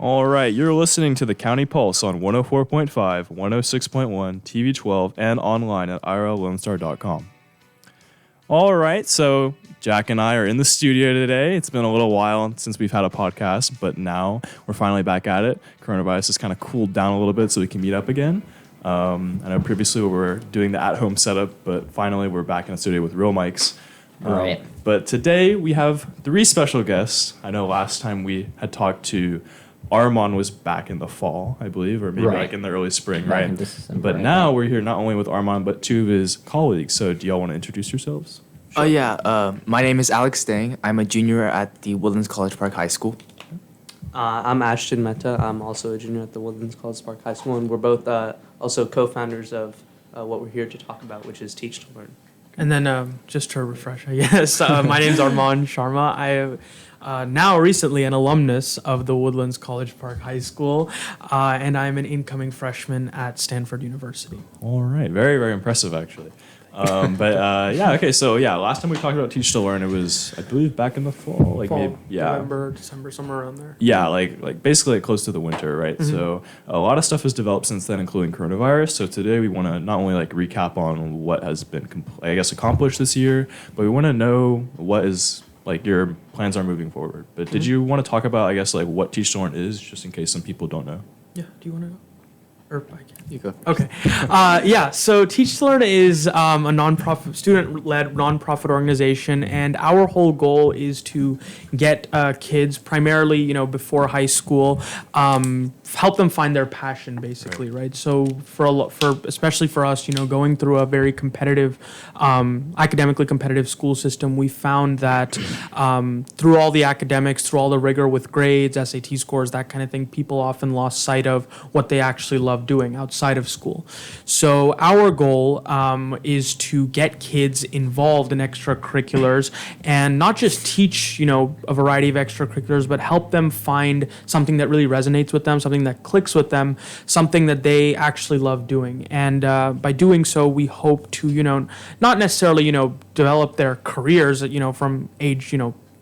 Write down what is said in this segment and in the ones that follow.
All right, you're listening to the County Pulse on 104.5, 106.1, TV 12, and online at irllonestar.com. All right, so Jack and I are in the studio today. It's been a little while since we've had a podcast, but now we're finally back at it. Coronavirus has kind of cooled down a little bit so we can meet up again. I know previously we were doing the at-home setup, but finally we're back in the studio with real mics. Right. But today we have three special guests. I know last time we had talked to Arman was back in the fall, I believe, or maybe like in the early spring, Back right? in December, But now we're here not only with Arman, but two of his colleagues. So do y'all want to introduce yourselves? Oh, yeah. My name is Alex Deng. I'm a junior at the Woodlands College Park High School. I'm Ashton Mehta. I'm also a junior at the Woodlands College Park High School, and we're both also co-founders of what we're here to talk about, which is Teach to Learn. And then just to refresh, I guess, my name's Arman Sharma. I am now recently an alumnus of the Woodlands College Park High School, and I'm an incoming freshman at Stanford University. All right. Very, very impressive, actually. Last time we talked about Teach to Learn, it was, I believe, back in the fall. November, December, somewhere around there. Yeah, like basically close to the winter, right? Mm-hmm. So a lot of stuff has developed since then, including coronavirus. So today we want to not only recap on what has been, accomplished this year, but we want to know what is your plans are moving forward. But did you want to talk about, what Teach to Learn is, just in case some people don't know? Yeah, do you want to go? Or I can. You go. Okay. So Teach to Learn is a nonprofit, student-led nonprofit organization, and our whole goal is to get kids, primarily, before high school, help them find their passion, basically, right? So especially for us, going through a very competitive, academically competitive school system, we found that through all the academics, through all the rigor with grades, SAT scores, that kind of thing, people often lost sight of what they actually love doing outside of school. So our goal is to get kids involved in extracurriculars and not just teach, a variety of extracurriculars, but help them find something that really resonates with them, something that clicks with them, something that they actually love doing. And by doing so, we hope to, not necessarily, develop their careers, from age,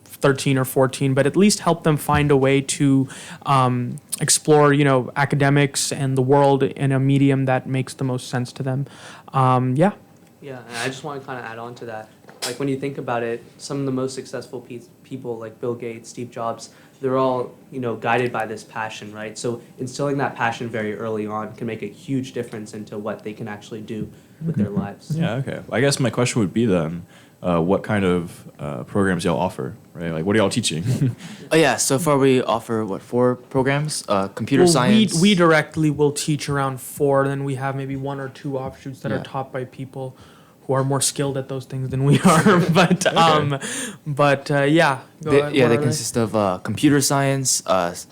13 or 14, but at least help them find a way to explore, academics and the world in a medium that makes the most sense to them. Yeah, and I just want to kind of add on to that. When you think about it, some of the most successful people like Bill Gates, Steve Jobs, they're all, guided by this passion, right? So instilling that passion very early on can make a huge difference into what they can actually do with their lives. Yeah, okay. I guess my question would be then, what kind of programs y'all offer, right? What are y'all teaching? So far we offer, 4 programs? Computer science. We directly will teach around 4, then we have maybe 1 or 2 offshoots that are taught by people who are more skilled at those things than we are. They consist of computer science,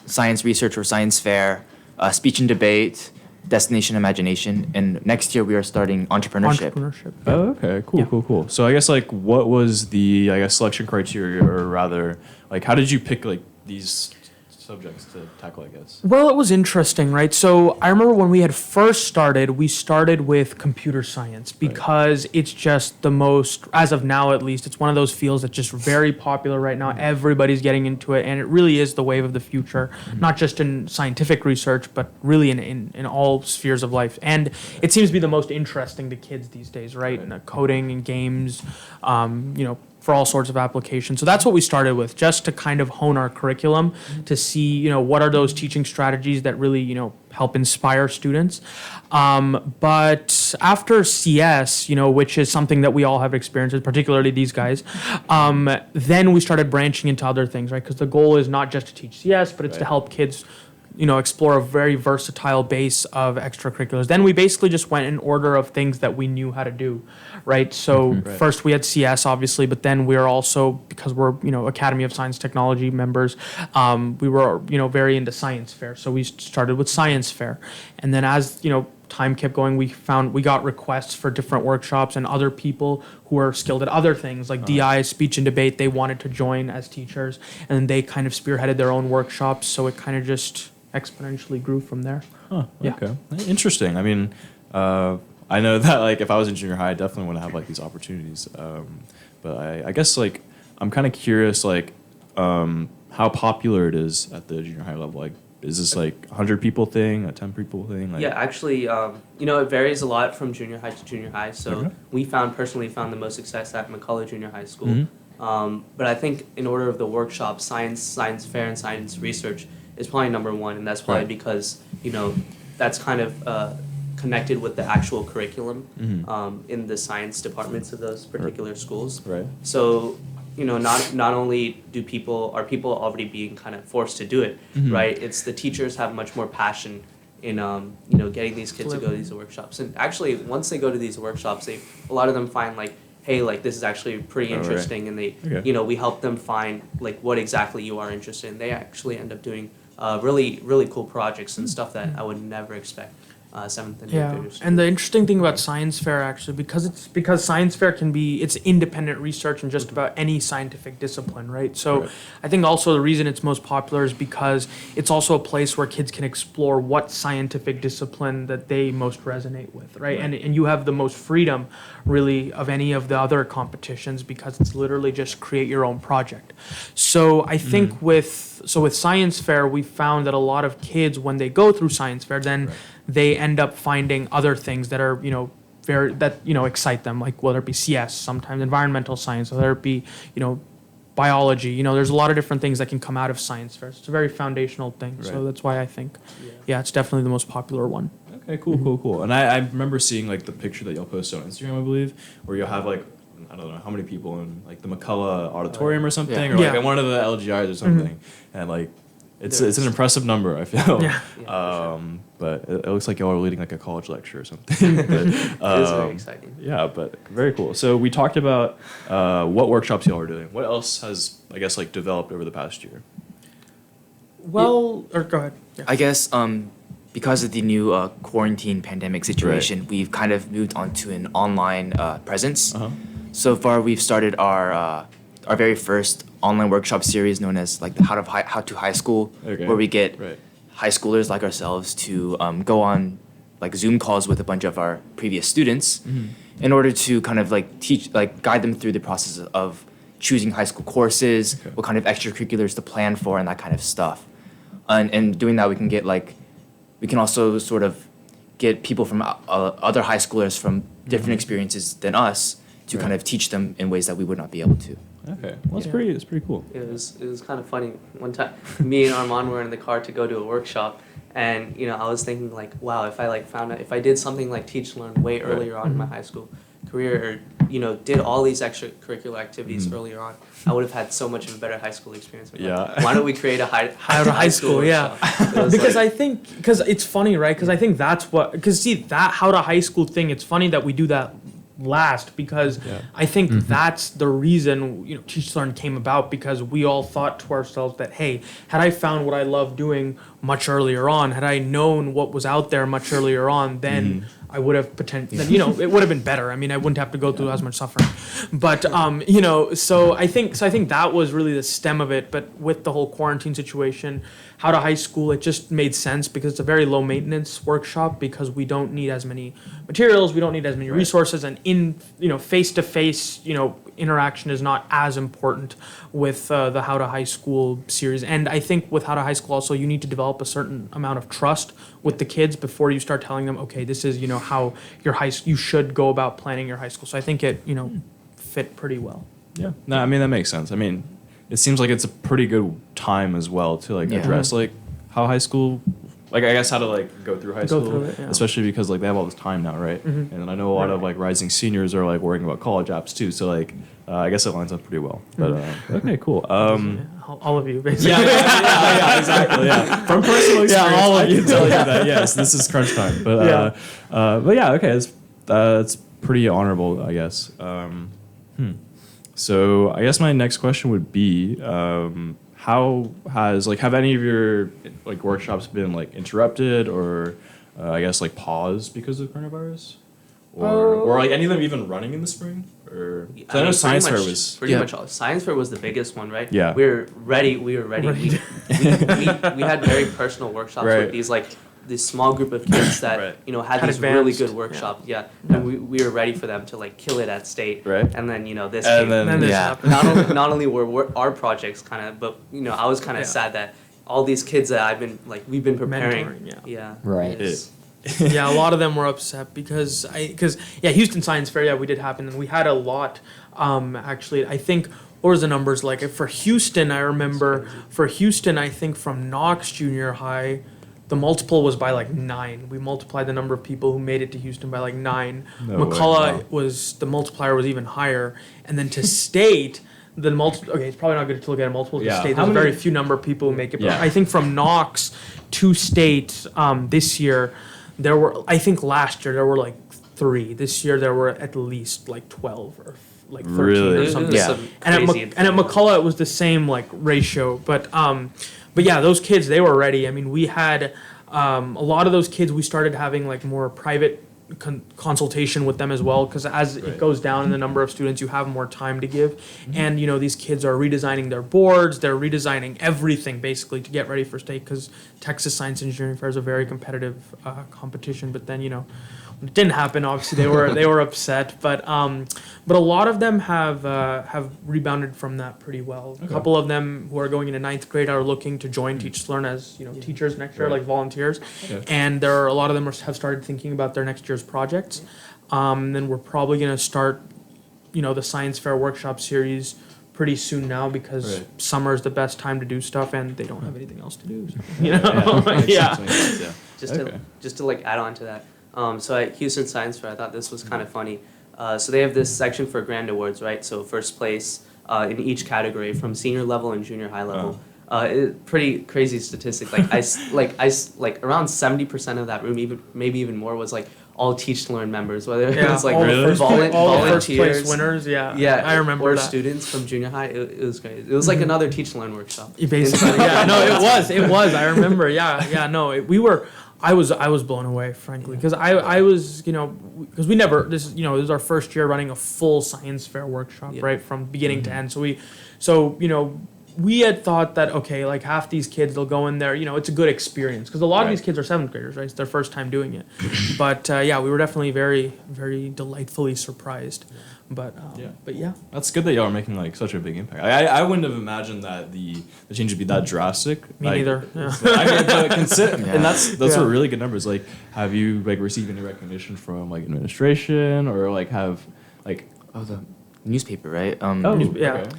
science research or science fair, speech and debate, destination imagination, and next year we are starting entrepreneurship. Oh, okay, cool. So I guess what was the selection criteria, or rather how did you pick these subjects to tackle, I guess? Well, it was interesting, right? So I remember when we had first started, we started with computer science because it's just the most, as of now at least, it's one of those fields that's just very popular right now. Everybody's getting into it, and it really is the wave of the future, not just in scientific research, but really in all spheres of life. And it seems to be the most interesting to kids these days, right? And coding and games, for all sorts of applications. So that's what we started with, just to kind of hone our curriculum to see, what are those teaching strategies that really, help inspire students. But after CS, which is something that we all have experience with, particularly these guys, then we started branching into other things, right? Because the goal is not just to teach CS, but it's to help kids explore a very versatile base of extracurriculars. Then we basically just went in order of things that we knew how to do, right? So first we had CS, obviously, but then we are also, because we're, Academy of Science Technology members, we were, very into science fair. So we started with science fair. And then as, time kept going, we got requests for different workshops, and other people who are skilled at other things like DI, speech and debate, they wanted to join as teachers, and they kind of spearheaded their own workshops. So it kind of just exponentially grew from there. Okay. Interesting. I mean, I know that if I was in junior high, I definitely want to have these opportunities. But I guess I'm kind of curious how popular it is at the junior high level. is this like 100 people thing, a 10 people thing? Like, Yeah, actually, it varies a lot from junior high to junior high. So Okay. we personally found the most success at McCullough Junior High School. Mhm. But I think in order of the workshop, science fair, and science research is probably number one, and that's probably Right. because that's kind of connected with the actual curriculum in the science departments of those particular schools. Right. So not only are people already being kind of forced to do it, right? It's the teachers have much more passion in getting these kids to go to these workshops. And actually, once they go to these workshops, a lot of them find like, hey, like this is actually pretty Oh, right. interesting, and they Okay. we help them find like what exactly you are interested in. They actually end up doing really really cool projects and stuff that I would never expect. 7th and 8th Yeah, graders. and the interesting thing about science fair actually, because science fair it's independent research in just about any scientific discipline, right? So Right. I think also the reason it's most popular is because it's also a place where kids can explore what scientific discipline that they most resonate with, right? And you have the most freedom really of any of the other competitions because it's literally just create your own project. So I think with science fair, we found that a lot of kids, when they go through science fair, then they end up finding other things that are, excite them, like whether it be CS, sometimes environmental science, whether it be, biology. There's a lot of different things that can come out of science fairs. It's a very foundational thing. So Right. that's why I think, it's definitely the most popular one. Okay, cool. And I remember seeing like the picture that y'all posted on Instagram, I believe, where you'll have like, I don't know how many people in like the McCullough auditorium or something, or like Yeah. in one of the LGIs or something, and like it's an impressive number, I feel. Yeah. But it looks like y'all are leading like a college lecture or something. But, It is very exciting. yeah, but very cool. So we talked about what workshops y'all are doing. What else has, I guess, like developed over the past year? Well, or go ahead. Yeah. I guess because of the new quarantine pandemic situation, we've kind of moved on to an online presence. Uh-huh. So far, we've started our very first online workshop series known as like the How to High School, Okay. where we get Right. high schoolers like ourselves to go on like Zoom calls with a bunch of our previous students in order to kind of like guide them through the process of choosing high school courses, Okay. what kind of extracurriculars to plan for, and that kind of stuff. And doing that, we can also sort of get people from other high schoolers from different experiences than us to Right. kind of teach them in ways that we would not be able to. Okay, well, Yeah. it's pretty cool. It was kind of funny. One time, me and Arman were in the car to go to a workshop, and I was thinking like, wow, if I did something like Teach Learn way earlier on in my high school career, or did all these extracurricular activities earlier on, I would have had so much of a better high school experience. Like, Yeah. why don't we create a high school, yeah. workshop? It was Because like- because it's funny, right? Because I think that how to high school thing, it's funny that we do that last because Yeah. I think that's the reason Teach Learn came about, because we all thought to ourselves that, hey, had I found what I love doing much earlier on, had I known what was out there much earlier on, then I would have it would have been better. I mean, I wouldn't have to go through as much suffering. But so I think that was really the stem of it. But with the whole quarantine situation, how to high school, it just made sense because it's a very low maintenance workshop, because we don't need as many materials, we don't need as many resources, and in face to face interaction is not as important with the How to High School series. And I think with How to High School also, you need to develop a certain amount of trust with the kids before you start telling them, okay, this is how you should go about planning your high school. So I think it fit pretty well. Yeah. No, I mean that makes sense. I mean, it seems like it's a pretty good time as well to like Yeah. address like how high school, like I guess how to like go through high Go school, through it, yeah. especially because like they have all this time now, right? And I know a lot of like rising seniors are like worrying about college apps too. So like I guess it lines up pretty well. But okay, cool. All of you, basically. Yeah, exactly. Yeah, from personal experience, all of I you. can tell you that yes, this is crunch time. But okay, it's pretty honorable, I guess. So I guess my next question would be, how have any of your like workshops been like interrupted or I guess like paused because of coronavirus, or like any of them even running in the spring? Or 'cause I know science fair was pretty much all. Science fair was the biggest one, right? Yeah. We were ready. We we had very personal workshops Right. with this small group of kids that Right. had Had these really advanced, good workshops. Yeah. And we were ready for them to like kill it at state. Right. And then this And came. then- And this Yeah. happened. Not only were our projects kind of, but I was kind of Yeah. sad that all these kids that we've been preparing. Mentoring, Yeah. Right. It's- Yeah, a lot of them were upset because Houston Science Fair, we did happen, and we had a lot. Actually, I think what was the numbers like for Houston? I remember for Houston, I think from Knox Junior High, the multiple was by like 9. We multiplied the number of people who made it to Houston by like 9. No way, McCullough wow. the multiplier was even higher, and then to state. Okay, it's probably not good to look at a multiple to Yeah. state. How There's a many- very few number of people who make it. But Yeah. I think from Knox to state this year, there were. I think last year there were like 3. This year there were at least like 12 or like 13 Really? or It was something. Yeah. some And at, crazy and at McCullough it was the same like ratio. But yeah, those kids, they were ready. I mean, we had a lot of those kids. We started having like more private consultation with them as well, because as Right. it goes down in the number of students, you have more time to give. And these kids are redesigning their boards, they're redesigning everything basically to get ready for state, because Texas Science Engineering Fair is a very competitive competition. But then when it didn't happen, obviously they were upset, but a lot of them have rebounded from that pretty well. A Okay. couple of them who are going into 9th grade are looking to join Teach to Learn as teachers next year, Right. like volunteers. Okay. And a lot of them have started thinking about their next year's projects. Then we're probably going to start, the science fair workshop series pretty soon now, because Right. summer is the best time to do stuff, and they don't have anything else to do. So, Makes yeah. sense, makes sense, yeah. Just to like add on to that. So at Houston Science Fair, I thought this was kind of funny. So they have this section for grand awards, right? So first place in each category from senior level and junior high level. Pretty crazy statistic. Like around 70% of that room, maybe even more, was like all Teach to Learn members. Whether it was like all Really? the first, volun- all the first place volunteers. winners. Yeah, Yeah, I remember or that. students from junior high. It was great. It was like another Teach to Learn workshop. Basically, yeah, no, it was. I remember, yeah, no, I was blown away, frankly, because I was, because we never, this is our first year running a full science fair workshop, Yeah. right, from beginning to end. We had thought that, okay, like half these kids, they'll go in there, it's a good experience, because a lot of Right. these kids are 7th graders, right? It's their first time doing it. But yeah, we were definitely very, very delightfully surprised. But yeah. That's good that y'all are making like such a big impact. I wouldn't have imagined that the change would be that drastic. Me neither. Yeah. I mean, but and that's Yeah. a really good numbers. Like, have you like received any recognition from like administration or like have like? Oh, the newspaper, right? Yeah. okay.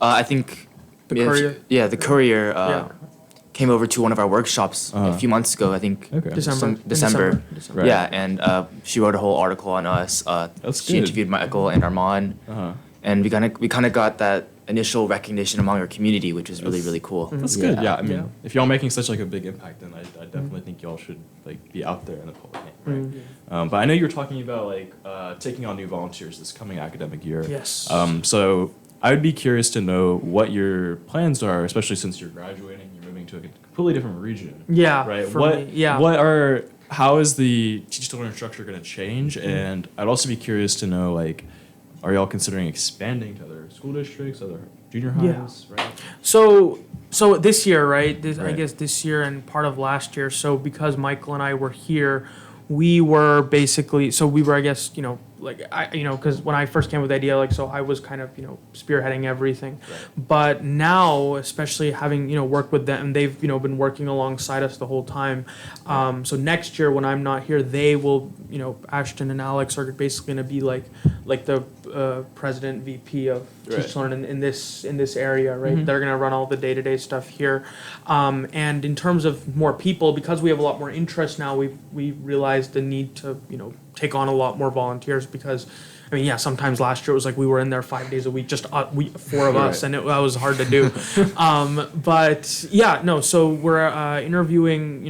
I think The Courier? Yeah, the Courier Yeah. came over to one of our workshops Uh-huh. a few months ago. I think Okay. December. December. Right. Yeah, and she wrote a whole article on us. That's she good. interviewed Michael and Arman, Uh-huh. and we kind of got that initial recognition among our community, which was really really cool. That's good. Yeah, I mean, Yeah. if y'all making such like a big impact, then I definitely think y'all should like be out there in the public. Right? But I know you were talking about like taking on new volunteers this coming academic year. Yes. So I would be curious to know what your plans are, especially since you're graduating, you're moving to a completely different region. Yeah. Right. For What? me, yeah. How is the Teach to Learn structure going to change? And I'd also be curious to know like, are y'all considering expanding to other school districts, other junior Yeah. highs? Right. So this year, right? I Right. guess this year and part of last year. So because Michael and I were here, we were basically, I guess, because when I first came with the idea, I was kind of, spearheading everything. Right. But now, especially having, worked with them, they've, been working alongside us the whole time. So next year when I'm not here, they will, Ashton and Alex are basically going to be like the president, VP of Right. Teach to Learn in this area, right? Mhm. They're going to run all the day-to-day stuff here. And in terms of more people, because we have a lot more interest now, we realized the need to, take on a lot more volunteers, because I mean, yeah, sometimes last year it was like we were in there 5 days a week, just 4 of us, Right. and that was hard to do. But yeah, no, so we're interviewing,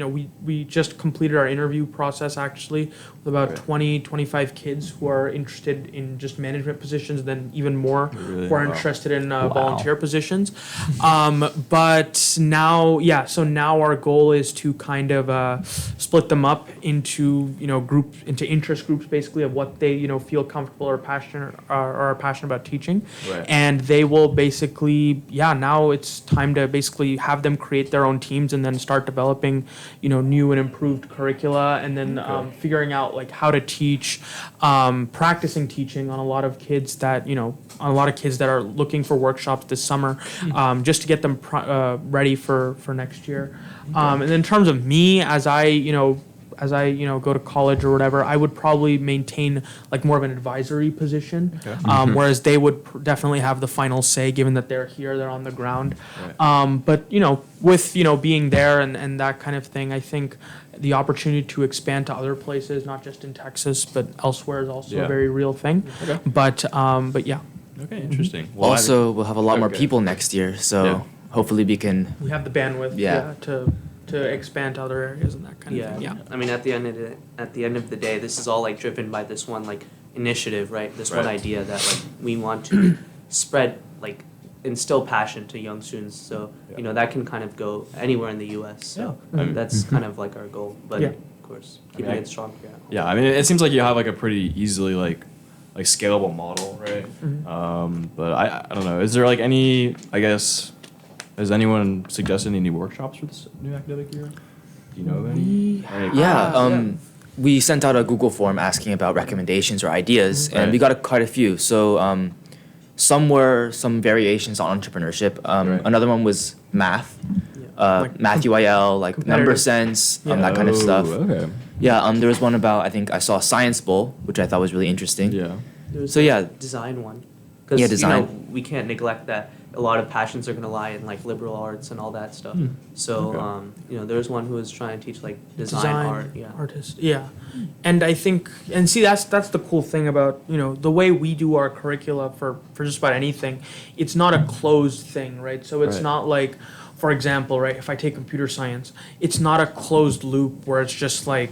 we just completed our interview process actually with about Right. 25 kids who are interested in just management positions, then even more Really? who are Wow. interested in volunteer positions. But now, yeah, so now our goal is to kind of split them up into, into interest groups basically of what they, feel comfortable or passionate or are passionate about teaching. Right. And they will basically, now it's time to basically have them create their own teams and then start developing, new and improved curricula, and then figuring out like how to teach, practicing teaching on a lot of kids that are looking for workshops this summer, just to get them ready for next year. And in terms of me, as I go to college or whatever, I would probably maintain like more of an advisory position, whereas they would definitely have the final say, given that they're on the ground. Right. But with being there and that kind of thing, I think the opportunity to expand to other places, not just in Texas but elsewhere, is also a very real thing. Okay. But yeah, Okay, interesting. Well, Also, we'll have a lot more Okay. people next year, so Yeah. hopefully we can. we have the bandwidth, Yeah. to expand to other areas and that kind of thing. Yeah. I mean, at the end of the day, this is all like driven by this one like initiative, right? This one Right. idea that like we want to spread, like instill passion to young students. So Yeah. that can kind of go anywhere in the U.S. So Yeah. I mean- that's kind of like our goal. But Yeah. of course, keeping I- it strong. Yeah. Yeah, I mean, it seems like you have like a pretty easily like scalable model, right? But I don't know. Is there like any, I guess, has anyone suggested any workshops for this new academic year? Do you know of any? Yeah, we sent out a Google form asking about recommendations or ideas, and we Right. got quite a few. So some were some variations on entrepreneurship. Right. Another one was math, Like math UIL, like number competitive. sense, Yeah. that kind of stuff. Okay. Yeah, there was one about, I think I saw Science Bowl, which I thought was really interesting. Yeah. There's So, yeah. design one. Yeah, Because design. we can't neglect that a lot of passions are going to lie in like liberal arts and all that stuff. So there's one who was trying to teach like design art. Yeah. artist. Yeah, and I think, and see, that's the cool thing about the way we do our curricula for just about anything. It's not a closed thing, right? So it's Right. not like, for example, right, if I take computer science, it's not a closed loop where it's just like,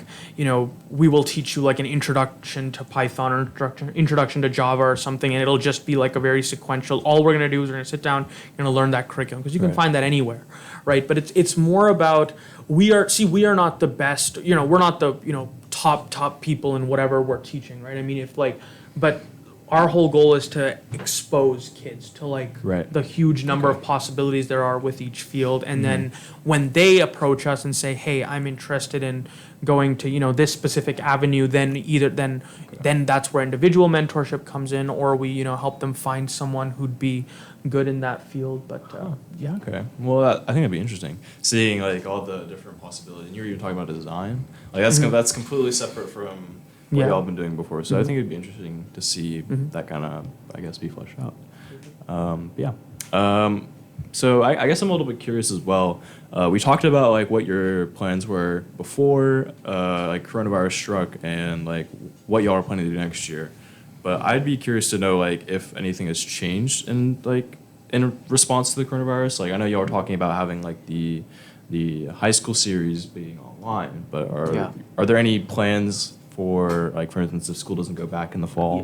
we will teach you like an introduction to Python or introduction to Java or something, and it'll just be like a very sequential, all we're going to do is we're going to sit down, you're going to learn that curriculum, because you can Right. find that anywhere, right? But it's more about, we are not the best, we're not the, top people in whatever we're teaching, right? I mean, but our whole goal is to expose kids to like Right. the huge number of possibilities there are with each field, and then when they approach us and say, hey, I'm interested in going to this specific avenue, then that's where individual mentorship comes in, or we help them find someone who'd be good in that field. But yeah. Okay. Well, I think it'd be interesting seeing like all the different possibilities. And you were even talking about design. Like that's completely separate from what Yeah. y'all been doing before. So I think it'd be interesting to see that kind of, I guess, be fleshed out. Yeah. So I guess I'm a little bit curious as well. We talked about like what your plans were before like coronavirus struck, and like what y'all are planning to do next year. But I'd be curious to know like if anything has changed in response to the coronavirus. Like I know y'all are talking about having like the high school series being online, but are there any plans for like, for instance, if school doesn't go back in the fall,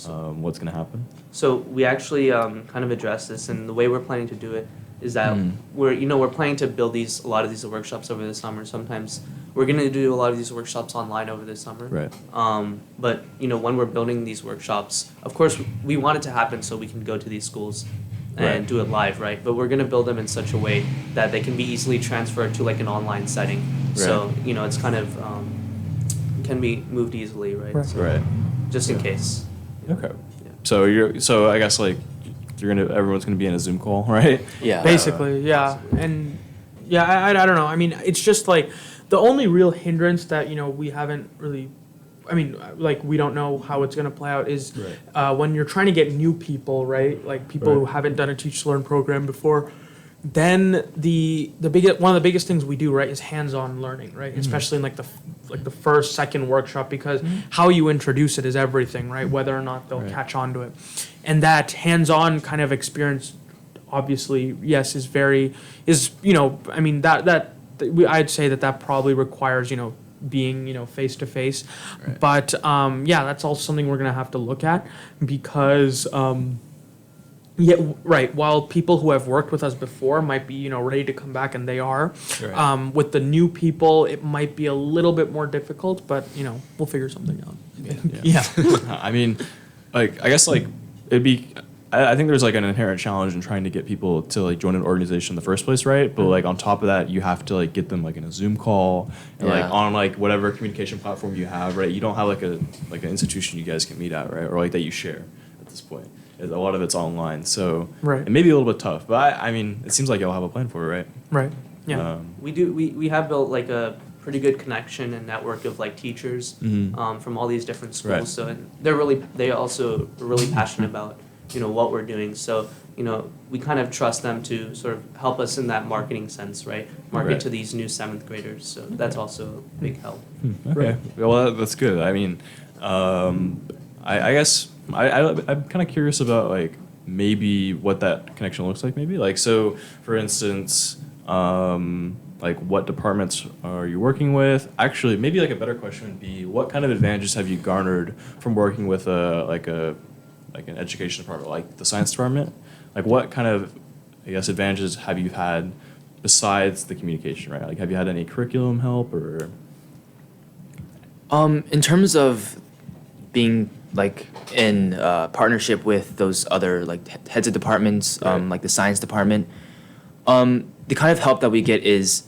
what's going to happen? So we actually kind of address this, and the way we're planning to do it is that we're planning to build a lot of these workshops over the summer. Sometimes we're going to do a lot of these workshops online over the summer. Right. But when we're building these workshops, of course we want it to happen so we can go to these schools and Right. do it live, right? But we're going to build them in such a way that they can be easily transferred to like an online setting. So it's kind of can be moved easily, right? Right. So Right. just in case. Okay. Yeah. So I guess like everyone's gonna be in a Zoom call, right? Yeah. Basically, yeah. And yeah, I don't know. I mean, it's just like the only real hindrance that, we haven't really, I mean, like we don't know how it's going to play out is when you're trying to get new people, right? Like people who Right. haven't done a Teach to Learn program before. Then one of the biggest things we do, right, is hands-on learning, right? Especially in like the first, second workshop, because how you introduce it is everything, right? Whether or not they'll Right. catch on to it. And that hands-on kind of experience, obviously, yes, I mean, I'd say that probably requires, being, face to face. Right. But yeah, that's also something we're gonna have to look at, because yeah, right. While people who have worked with us before might be, ready to come back, and they are, Right. with the new people, it might be a little bit more difficult. But we'll figure something out. Yeah. Yeah. I mean, like I guess like it'd be I think there's like an inherent challenge in trying to get people to like join an organization in the first place, right? But like on top of that, you have to like get them like in a Zoom call and like on like whatever communication platform you have, right? You don't have like an institution you guys can meet at, right? Or like that you share at this point. A lot of it's online, so it may be a little bit tough. But I mean, it seems like y'all have a plan for it, right? Right. Yeah. We have built like a pretty good connection and network of like teachers from all these different schools. Right. So and they also are really passionate about what we're doing. So we kind of trust them to sort of help us in that marketing sense, right? Market to these new 7th graders. So that's also a big help. Okay. Well, that's good. I mean, I guess I'm kind of curious about like maybe what that connection looks like. Maybe like so, for instance. Like what departments are you working with? Actually, maybe like a better question would be, what kind of advantages have you garnered from working with an education department, like the science department? Like what kind of, I guess, advantages have you had besides the communication, right? Like have you had any curriculum help or? In terms of being like in partnership with those other like heads of departments, like the science department, the kind of help that we get is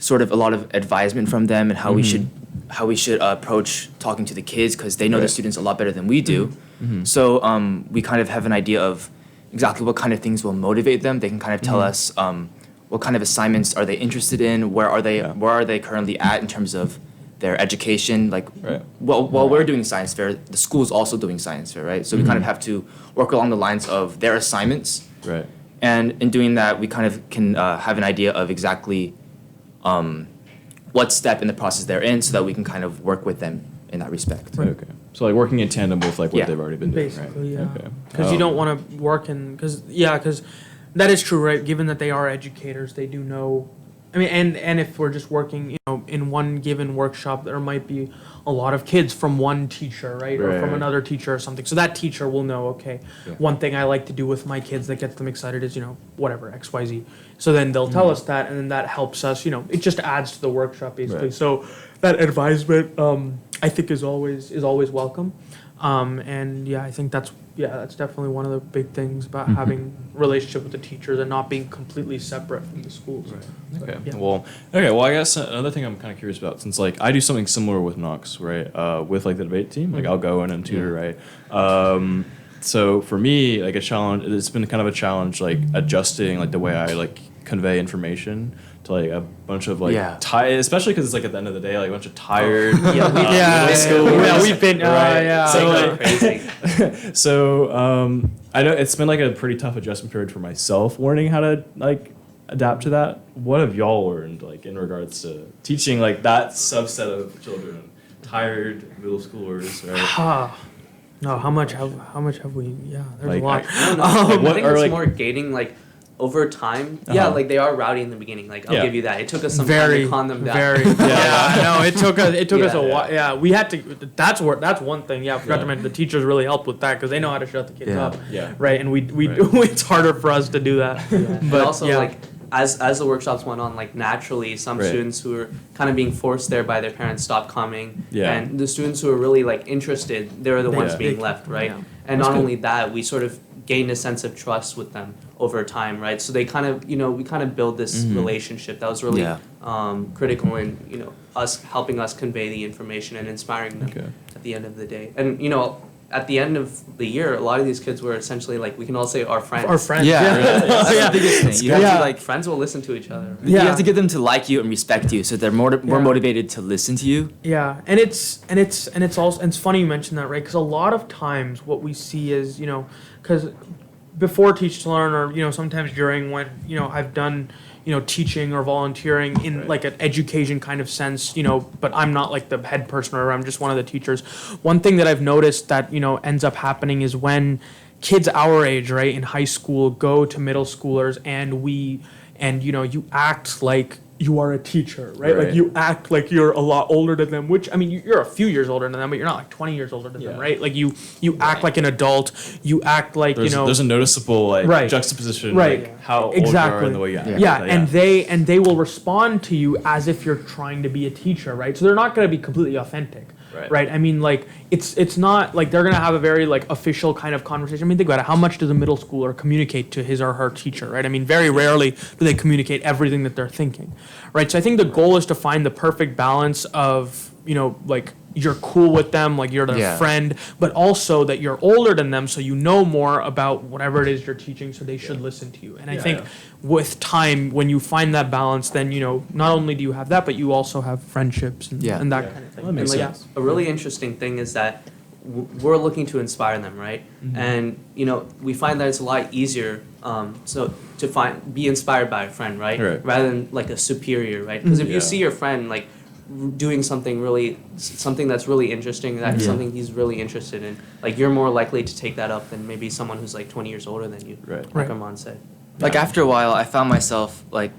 sort of a lot of advisement from them and how we should approach talking to the kids, because they know the students a lot better than we do. So we kind of have an idea of exactly what kind of things will motivate them. They can kind of tell us what kind of assignments are they interested in, where are they currently at in terms of their education. Like while we're doing science fair, the school's also doing science fair, right? So we kind of have to work along the lines of their assignments. Right. And in doing that, we kind of can have an idea of exactly what step in the process they're in, so that we can kind of work with them in that respect. Right. Okay. So like working in tandem with like what they've already been doing, Basically, right? yeah. Okay. Because you don't want to work in, because that is true, right? Given that they are educators, they do know. I mean, and if we're just working, in one given workshop, there might be a lot of kids from one teacher, right? Or from another teacher or something. So that teacher will know, okay, one thing I like to do with my kids that gets them excited is, whatever, X, Y, Z. So then they'll tell us that, and then that helps us, it just adds to the workshop, basically. Right. So that advisement, I think is always welcome. And yeah, I think that's definitely one of the big things about having relationship with the teachers and not being completely separate from the schools. Right. So, Okay. yeah. Well, I guess another thing I'm kind of curious about, since like I do something similar with Knox, right? With like the debate team, like I'll go in and tutor, right? So for me, like it's been kind of a challenge, like adjusting like the way I like convey information to like a bunch of like especially because it's like at the end of the day, like a bunch of tired middle schoolers. We've been So, crazy. So I know it's been like a pretty tough adjustment period for myself, learning how to like adapt to that. What have y'all learned like in regards to teaching like that subset of children, tired middle schoolers, right? No, how much have we? Yeah, there's Like, a lot. I don't know. I think it's more gating like over time. Yeah, like they are rowdy in the beginning. Like I'll give you that. It took us some time to calm them down. No, it took us a Yeah. while. Yeah, we had to. That's one thing. Yeah, I forgot to mention the teachers really helped with that because they know how to shut the kids up. Yeah. Right, and we it's harder for us to do that. But also like as the workshops went on, like naturally some students who were kind of being forced there by their parents stopped coming. Yeah. And the students who were really like interested, they were the ones being left, right? Yeah. And not only that, we sort of gained a sense of trust with them over time, right? So they kind of, we kind of build this relationship that was really critical in, us helping us convey the information and inspiring them at the end of the day. And, at the end of the year, a lot of these kids were essentially like, we can all say our friends. Our friends. That's the biggest thing. You have to like Friends will listen to each other. you have to get them to like you and respect you, so they're more motivated to listen to you. Yeah, and it's also, and it's funny you mentioned that, right? Because a lot of times what we see is, because before Teach to Learn, or sometimes during when I've done teaching or volunteering in like an education kind of sense, but I'm not like the head person or I'm just one of the teachers. One thing that I've noticed that ends up happening is when kids our age, right, in high school go to middle schoolers and you act like you are a teacher, right? Like you act like you're a lot older than them, which, I mean, you're a few years older than them, but you're not like 20 years older than them, right? Like you act like an adult, you act like, There's a noticeable like juxtaposition, like how old you are and the way you act. And they will respond to you as if you're trying to be a teacher, right? So they're not going to be completely authentic. Right. I mean, like it's not like they're gonna have a very like official kind of conversation. I mean, think about it. How much does a middle schooler communicate to his or her teacher, right? I mean, very rarely do they communicate everything that they're thinking, right? So I think the goal is to find the perfect balance of, like you're cool with them, like you're their friend, but also that you're older than them, so you know more about whatever it is you're teaching, so they should listen to you. And I think with time, when you find that balance, then not only do you have that, but you also have friendships and that kind of thing. That makes And sense. a really interesting thing is that we're looking to inspire them, right? And we find that it's a lot easier so to be inspired by a friend, right? Rather than like a superior, right? Because if you see your friend like doing something that's really interesting, that's something he's really interested in, like you're more likely to take that up than maybe someone who's like 20 years older than you, like Arman said. Like after a while, I found myself like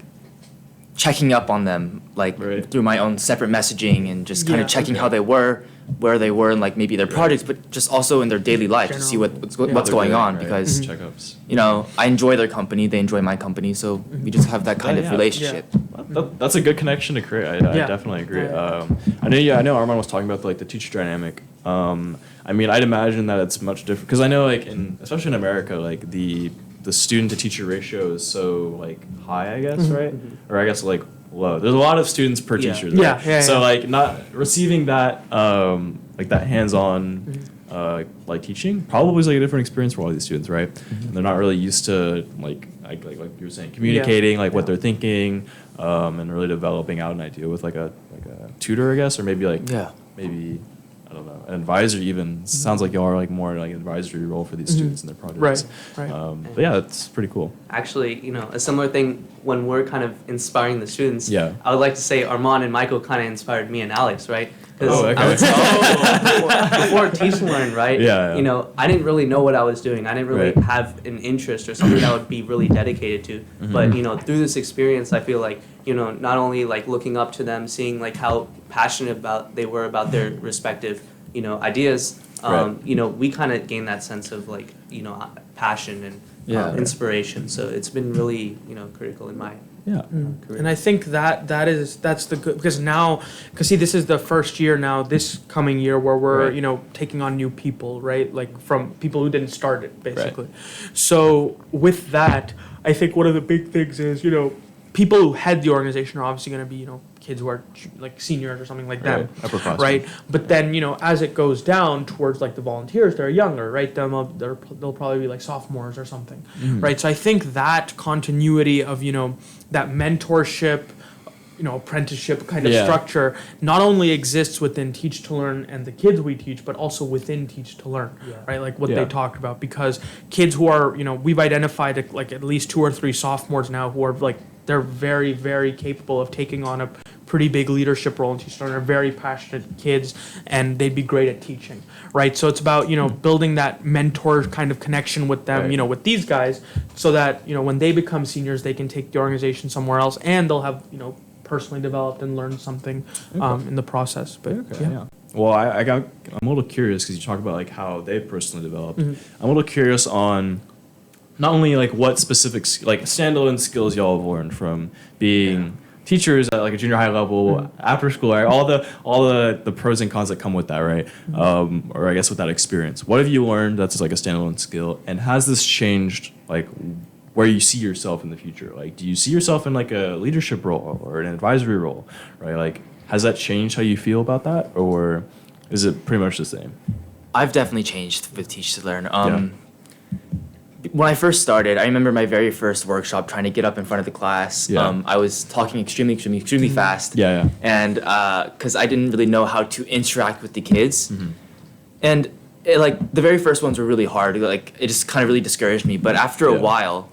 checking up on them, like through my own separate messaging and just kind of checking how they were, where they were in like maybe their projects, but just also in their daily life to see what's going on, because checkups. I enjoy their company, they enjoy my company, so we just have that kind of relationship. That's a good connection to create. I definitely agree. I know Arman was talking about like the teacher dynamic. I mean, I'd imagine that it's much different because I know like especially in America, like the student to teacher ratio is so like high, I guess, right? Or I guess like low. There's a lot of students per teacher. Right? So like not receiving that like that hands-on like teaching probably is like a different experience for all these students, right? And they're not really used to like you were saying, communicating like what they're thinking, and really developing out an idea with like a tutor, I guess, or maybe maybe I don't know, an advisor even. Sounds like you are like more like an advisory role for these students in their projects. Right. But yeah, that's pretty cool. Actually, a similar thing when we're kind of inspiring the students. Yeah. I would like to say Arman and Michael kind of inspired me and Alex, right? Oh, okay. I would say before Teach to Learn, right? Yeah. I didn't really know what I was doing. I didn't really have an interest or something I would be really dedicated to. But through this experience, I feel like not only like looking up to them, seeing like how passionate they were about their respective ideas. We kind of gained that sense of like passion and inspiration. So it's been really critical in my career. And I think that's the good, because see, this is the first year now, this coming year, where we're taking on new people, right? Like from people who didn't start it, basically. So with that, I think one of the big things is people who head the organization are obviously going to be kids who are like seniors or something like that, right? But then as it goes down towards like the volunteers, they're younger, right? They'll probably be like sophomores or something, right? So I think that continuity of that mentorship, apprenticeship kind of structure not only exists within Teach to Learn and the kids we teach, but also within Teach to Learn, right? Like what they talked about, because kids who are we've identified like at least 2 or 3 sophomores now who are like, they're very, very capable of taking on a pretty big leadership role in Teach to Learn. They're very passionate kids, and they'd be great at teaching, right? So it's about building that mentor kind of connection with them, with these guys, so that when they become seniors, they can take the organization somewhere else, and they'll have personally developed and learned something in the process. But Well, I'm a little curious because you talk about like how they personally developed. I'm a little curious on not only like what specific like standalone skills y'all have learned from being teachers at like a junior high level, after school, right? all the pros and cons that come with that, right? Or I guess with that experience. What have you learned that's like a standalone skill, and has this changed like where you see yourself in the future? Like, do you see yourself in like a leadership role or an advisory role, right? Like, has that changed how you feel about that, or is it pretty much the same? I've definitely changed with Teach to Learn. When I first started, I remember my very first workshop trying to get up in front of the class. I was talking extremely fast. And because I didn't really know how to interact with the kids. And like the very first ones were really hard. Like it just kind of really discouraged me. But after a while,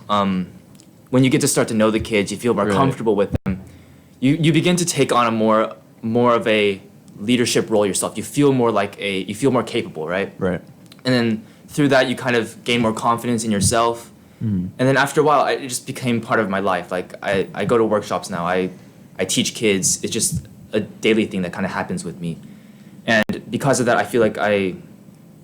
when you get to start to know the kids, you feel more comfortable with them. You begin to take on a more of a leadership role yourself. You feel more capable, right? Right. And then through that, you kind of gain more confidence in yourself. And then after a while, it just became part of my life. Like I go to workshops now. I teach kids. It's just a daily thing that kind of happens with me. And because of that, I feel like I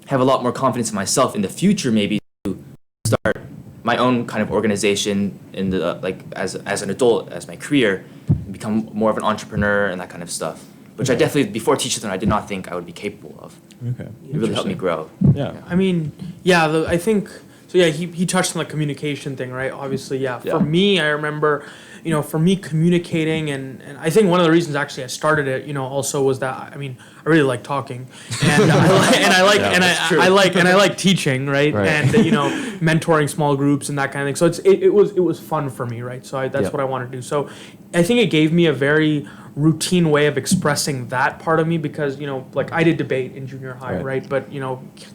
have a lot more confidence in myself in the future, maybe to start my own kind of organization in the as an adult, as my career, and become more of an entrepreneur and that kind of stuff. which I definitely, before Teach to Learn, I did not think I would be capable of. Okay. It really helped me grow. Yeah. I mean, yeah, I think so. Yeah, he touched on the communication thing, right? Obviously, yeah. Yeah. For me, I remember, for me communicating, and I think one of the reasons actually I started it, also was that I really like talking, and I like teaching, right? Right. And mentoring small groups and that kind of thing. So it was fun for me, right? So that's what I want to do. So I think it gave me a very routine way of expressing that part of me because like I did debate in junior high, right? But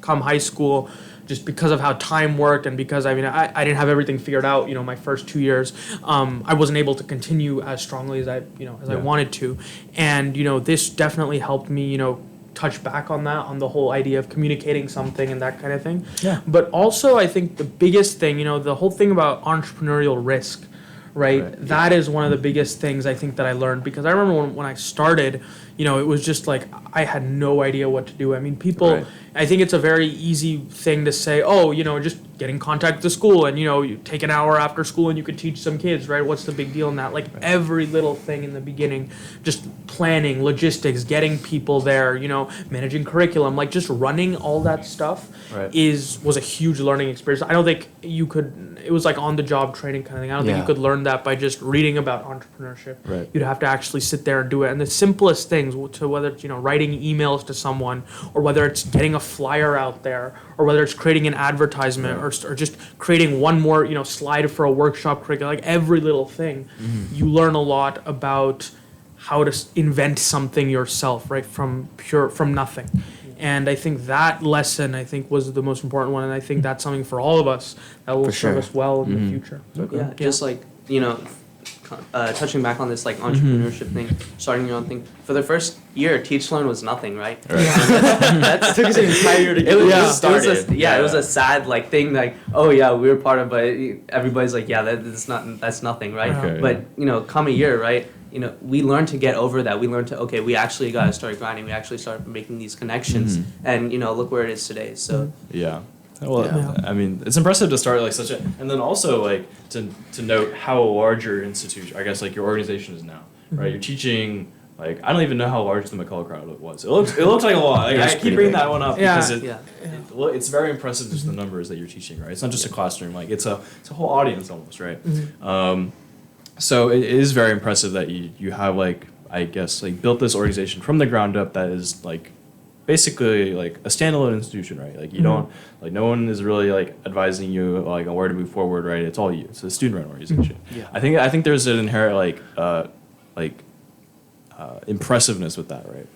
come high school, just because of how time worked and because I didn't have everything figured out, my first 2 years, I wasn't able to continue as strongly as I wanted to, and this definitely helped me touch back on that, on the whole idea of communicating something and that kind of thing. Yeah. But also I think the biggest thing, the whole thing about entrepreneurial risk, right? That is one of the biggest things I think that I learned because I remember when I started, it was just like I had no idea what to do. I mean, people, I think it's a very easy thing to say, oh, just get in contact with the school and, you take an hour after school and you could teach some kids, right? What's the big deal in that? Like every little thing in the beginning, just planning, logistics, getting people there, managing curriculum, like just running all that stuff was a huge learning experience. I don't think it was like on the job training kind of thing. I don't think you could learn that by just reading about entrepreneurship. Right. You'd have to actually sit there and do it. And the simplest things, to whether it's, writing emails to someone or whether it's getting a flyer out there or whether it's creating an advertisement or just creating one more, slide for a workshop curriculum, like every little thing, you learn a lot about how to invent something yourself, right? From nothing. And I think that lesson, was the most important one. And I think that's something for all of us that will serve us well in the future. Yeah, just like, touching back on this like entrepreneurship thing, starting your own thing. For the first year, Teach Learn was nothing, right? That took us an entire year to get started. It was a sad like thing, like, oh yeah, we were part of, but everybody's like, yeah, that's nothing, right? Okay, but come a year, right? We learned to get over that. We learned to, okay, we actually got to start grinding. We actually started making these connections, and look where it is today. So yeah. Well, I mean, it's impressive to start like such a, and then also like to note how large your institution, I guess like your organization is now, right? You're teaching, like, I don't even know how large the McCullough crowd was. It looks like a lot. Like, I keep bringing that one up because it's very impressive just the numbers that you're teaching, right? It's not just a classroom, like it's a whole audience almost, right? So it is very impressive that you have like, I guess, like built this organization from the ground up that is like basically like a standalone institution, right? Like you don't, like no one is really like advising you like on where to move forward, right? It's all you. It's a student-run organization. I think there's an inherent like impressiveness with that, right?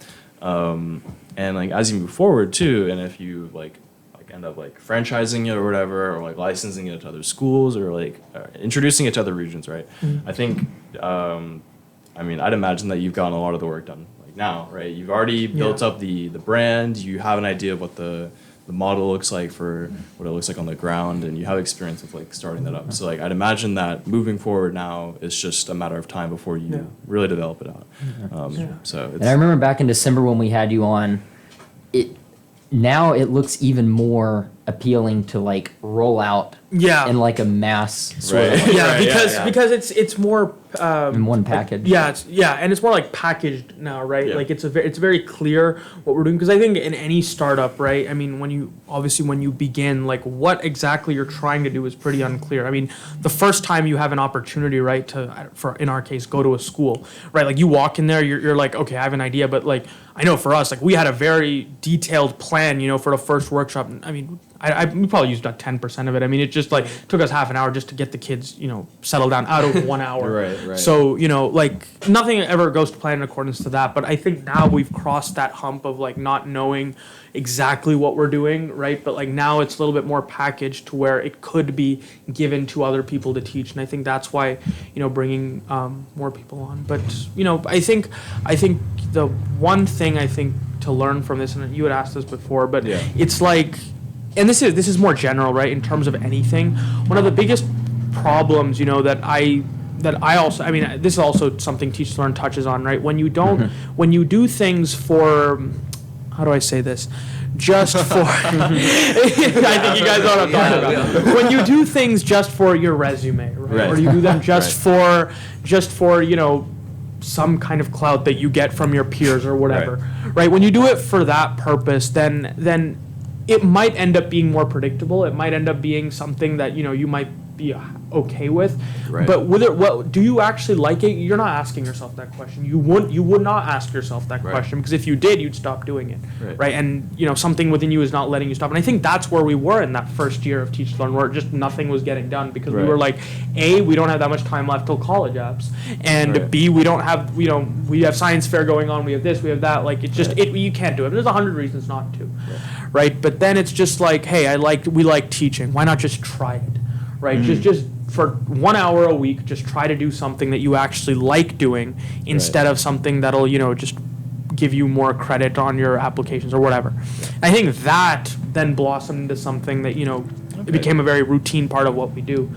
And like as you move forward too, and if you like end up like franchising it or whatever, or like licensing it to other schools or like introducing it to other regions, right? I think, I mean, I'd imagine that you've gotten a lot of the work done like now, right? You've already built up the brand, you have an idea of what the model looks like for what it looks like on the ground, and you have experience with like starting that up. So like I'd imagine that moving forward now is just a matter of time before you really develop it out. So it's, and I remember back in December when we had you on, now it looks even more appealing to like roll out in like a mass sort of like, because it's more in one package. And it's more like packaged now, right? Like it's very clear what we're doing, because I think in any startup, right? I mean, when you begin, like what exactly you're trying to do is pretty unclear. I mean, the first time you have an opportunity, right, for in our case, go to a school, right? Like you walk in there, you're like, okay, I have an idea, but like I know for us, like we had a very detailed plan, for the first workshop. I mean, we probably used about 10% of it. I mean, it just like took us half an hour just to get the kids, settled down out of 1 hour. Right. So, like nothing ever goes to plan in accordance to that. But I think now we've crossed that hump of like not knowing exactly what we're doing, right? But like now it's a little bit more packaged to where it could be given to other people to teach. And I think that's why, bringing more people on. But, I think the one thing I think to learn from this, and you had asked this before, but it's like, and this is more general, right? In terms of anything, one of the biggest problems, that I also, I mean, this is also something Teach to Learn touches on, right? When you don't, when you do things for, how do I say this? Just for, I think you guys know what I'm talking about. When you do things just for your resume, right? Or you do them just for, some kind of clout that you get from your peers or whatever, right? When you do it for that purpose, then it might end up being more predictable. It might end up being something that, you might be okay with. Right. But do you actually like it? You're not asking yourself that question. You would not ask yourself that question, because if you did, you'd stop doing it, right? And something within you is not letting you stop. And I think that's where we were in that first year of Teach to Learn, where just nothing was getting done, because we were like, A, we don't have that much time left till college apps, and B, we don't have, we have science fair going on, we have this, we have that, like, it's just, you can't do it. There's 100 reasons not to, right? But then it's just like, hey, we like teaching. Why not just try it, right? Just for 1 hour a week, just try to do something that you actually like doing, instead of something that'll, just give you more credit on your applications or whatever. I think that then blossomed into something that, it became a very routine part of what we do.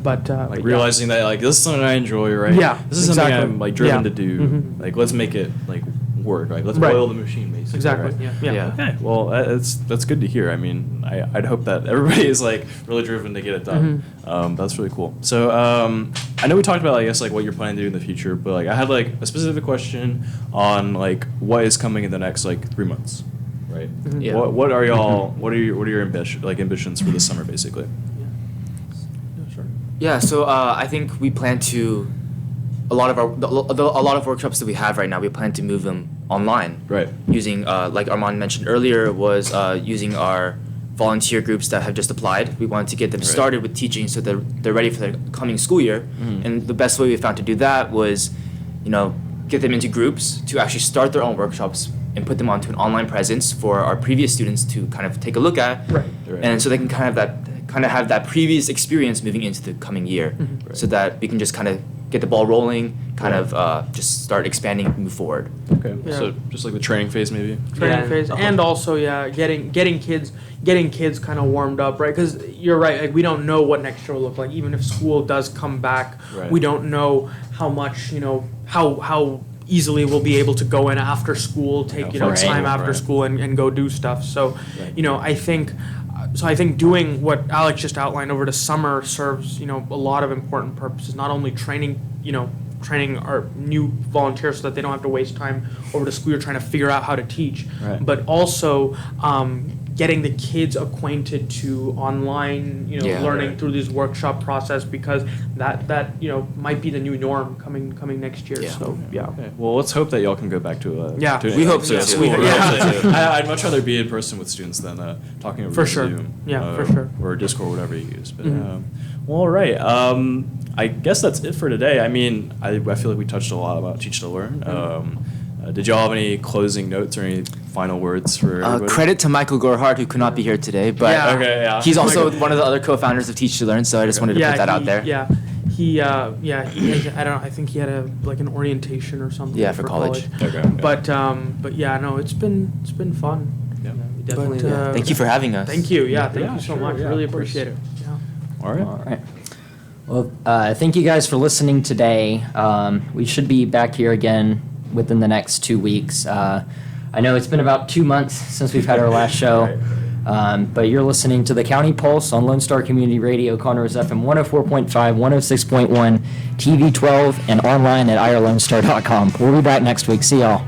But realizing that, like, this is something I enjoy, right? Yeah, this is something I'm like driven to do. Like, let's make it like work. Like, let's boil the machine, basically. Exactly. Right? Yeah. Okay. Well, that's good to hear. I mean, I'd hope that everybody is like really driven to get it done. That's really cool. So I know we talked about, I guess, like what you're planning to do in the future, but like I had like a specific question on like what is coming in the next like 3 months, right? Yeah. What are y'all? What are your ambitions for this summer, basically? Yeah, so I think we plan to, a lot of workshops that we have right now, we plan to move them online. Right. Using, like Arman mentioned earlier, was using our volunteer groups that have just applied. We wanted to get them started with teaching so that they're ready for the coming school year. And the best way we found to do that was, get them into groups to actually start their own workshops and put them onto an online presence for our previous students to kind of take a look at. Right. And so they can kind of have that previous experience moving into the coming year, so that we can just kind of get the ball rolling, kind of just start expanding and move forward. Okay. Yeah. So just like the training phase, maybe. Training phase, and also getting kids kind of warmed up, right? Because you're right, like we don't know what next year will look like. Even if school does come back, we don't know how much, how easily we'll be able to go in after school, take time after school and go do stuff. So, I think doing what Alex just outlined over the summer serves, a lot of important purposes. Not only training our new volunteers so that they don't have to waste time over the school year trying to figure out how to teach, but also getting the kids acquainted to online, learning through this workshop process, because that might be the new norm coming next year. So Okay. Well, let's hope that y'all can go back to we hope so too. I'd much rather be in person with students than talking over Zoom. For sure. Or Discord, whatever you use. But well, all right. I guess that's it for today. I mean, I feel like we touched a lot about Teach to Learn. Did y'all have any closing notes or any final words for everybody? Credit to Michael Gorhard, who could not be here today, but he's also one of the other co-founders of Teach to Learn, so I just wanted to put that out there. He I don't know, I think he had an orientation or something for college. But no, it's been fun. Definitely. Thank you for having us. Thank you. Thank you so much. Really appreciate it. All right. Well, thank you guys for listening today. We should be back here again within the next 2 weeks. I know it's been about 2 months since we've had our last show, but you're listening to the County Pulse on Lone Star Community Radio, Conroe's FM 104.5, 106.1, TV 12, and online at irlonestar.com. We'll be back next week. See y'all.